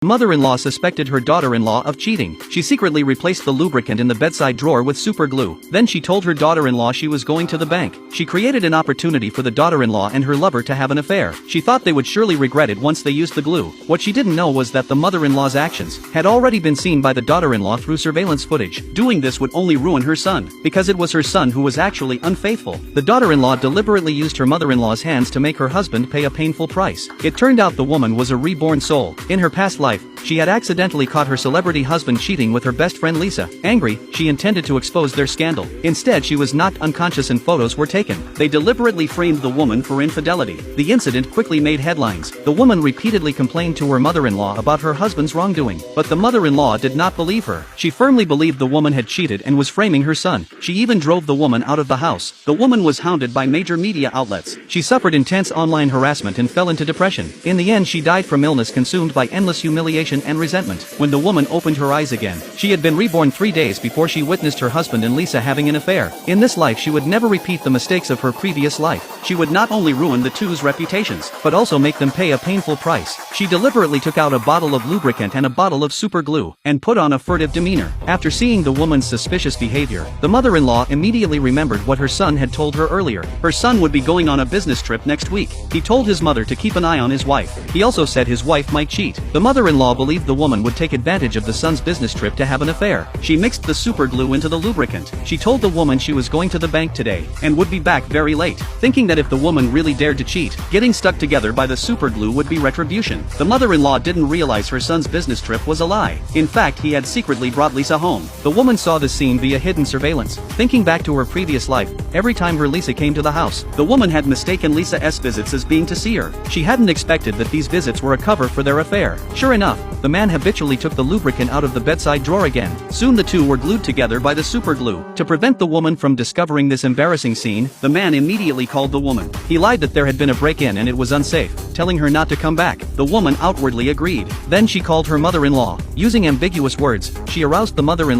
Mother-in-law suspected her daughter-in-law of cheating. She secretly replaced the lubricant in the bedside drawer with super glue. Then she told her daughter-in-law she was going to the bank. She created an opportunity for the daughter-in-law and her lover to have an affair. She thought they would surely regret it once they used the glue. What she didn't know was that the mother-in-law's actions had already been seen by the daughter-in-law through surveillance footage. Doing this would only ruin her son, because it was her son who was actually unfaithful. The daughter-in-law deliberately used her mother-in-law's hands to make her husband pay a painful price. It turned out the woman was a reborn soul. In her past life, she had accidentally caught her celebrity husband cheating with her best friend Lisa. Angry, she intended to expose their scandal. Instead, she was knocked unconscious and photos were taken. They deliberately framed the woman for infidelity. The incident quickly made headlines. The woman repeatedly complained to her mother-in-law about her husband's wrongdoing, but the mother-in-law did not believe her. She firmly believed the woman had cheated and was framing her son. She even drove the woman out of the house. The woman was hounded by major media outlets. She suffered intense online harassment and fell into depression. In the end, she died from illness consumed by endless humiliation and resentment. When the woman opened her eyes again, she had been reborn 3 days before she witnessed her husband and Lisa having an affair. In this life, she would never repeat the mistakes of her previous life. She would not only ruin the two's reputations, but also make them pay a painful price. She deliberately took out a bottle of lubricant and a bottle of super glue, and put on a furtive demeanor. After seeing the woman's suspicious behavior, the mother-in-law immediately remembered what her son had told her earlier. Her son would be going on a business trip next week. He told his mother to keep an eye on his wife. He also said his wife might cheat. The mother-in-law believed the woman would take advantage of the son's business trip to have an affair. She mixed the super glue into the lubricant. She told the woman she was going to the bank today, and would be back very late. Thinking that if the woman really dared to cheat, getting stuck together by the super glue would be retribution. The mother-in-law didn't realize her son's business trip was a lie. In fact, he had secretly brought Lisa home. The woman saw this scene via hidden surveillance. Thinking back to her previous life, every time her Lisa came to the house, the woman had mistaken Lisa's visits as being to see her. She hadn't expected that these visits were a cover for their affair. Sure enough, the man habitually took the lubricant out of the bedside drawer again. Soon the two were glued together by the super glue. To prevent the woman from discovering this embarrassing scene, the man immediately called the woman. He lied that there had been a break-in and it was unsafe, telling her not to come back. The woman outwardly agreed. Then she called her mother-in-law. Using ambiguous words, she aroused the mother-in-law